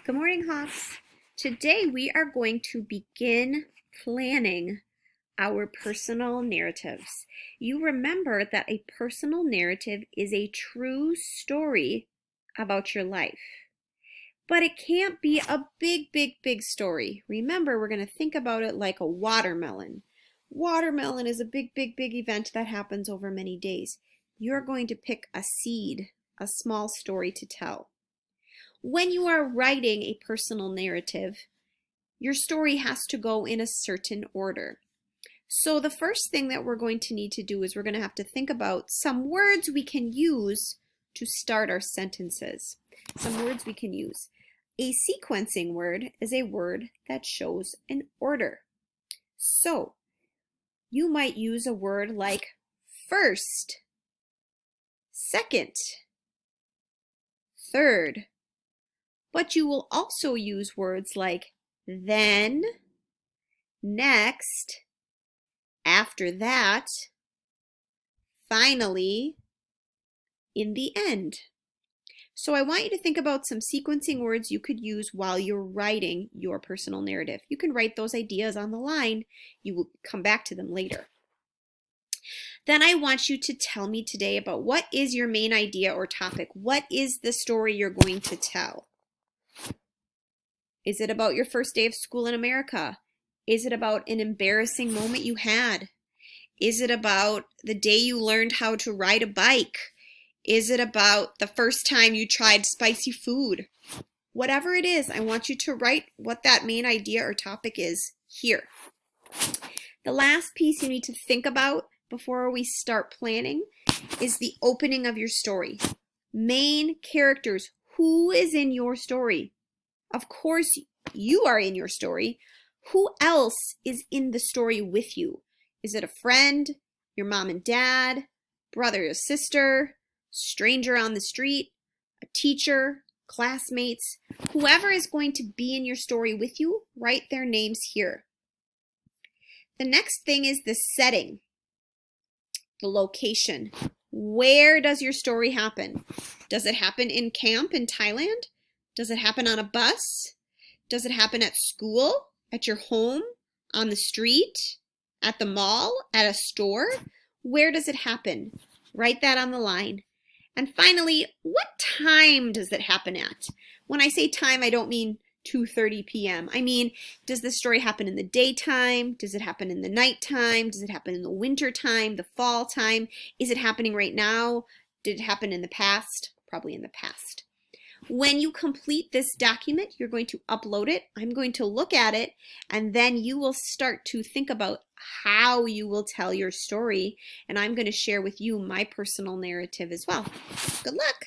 Good morning, Hawks. Today we are going to begin planning our personal narratives. You remember that a personal narrative is a true story about your life. But it can't be a big story. Remember, we're going to think about it like a watermelon. Watermelon is a big event that happens over many days. You're going to pick a seed, a small story to tell. When you are writing a personal narrative, your story has to go in a certain order. So the first thing that we're going to need to do is we're going to have to think about some words we can use to start our sentences. Some words we can use. A sequencing word is a word that shows an order. So you might use a word like first, second, third. But you will also use words like then, next, after that, finally, in the end. So I want you to think about some sequencing words you could use while you're writing your personal narrative. You can write those ideas on the line. You will come back to them later. Then I want you to tell me today about what is your main idea or topic. What is the story you're going to tell? Is it about your first day of school in America? Is it about an embarrassing moment you had? Is it about the day you learned how to ride a bike? Is it about the first time you tried spicy food? Whatever it is, I want you to write what that main idea or topic is here. The last piece you need to think about before we start planning is the opening of your story. Main characters. Who is in your story? Of course, you are in your story. Who else is in the story with you? Is it a friend, your mom and dad, brother or sister, stranger on the street, a teacher, classmates? Whoever is going to be in your story with you, write their names here. The next thing is the setting, the location. Where does your story happen? Does it happen in camp in Thailand? Does it happen on a bus? Does it happen at school, at your home, on the street, at the mall, at a store? Where does it happen? Write that on the line. And finally, what time does it happen at? When I say time, I don't mean 2:30 p.m. I mean, does the story happen in the daytime? Does it happen in the nighttime? Does it happen in the winter time, the fall time? Is it happening right now? Did it happen in the past? Probably in the past. When you complete this document, you're going to upload it. I'm going to look at it, and then you will start to think about how you will tell your story, and I'm going to share with you my personal narrative as well. Good luck!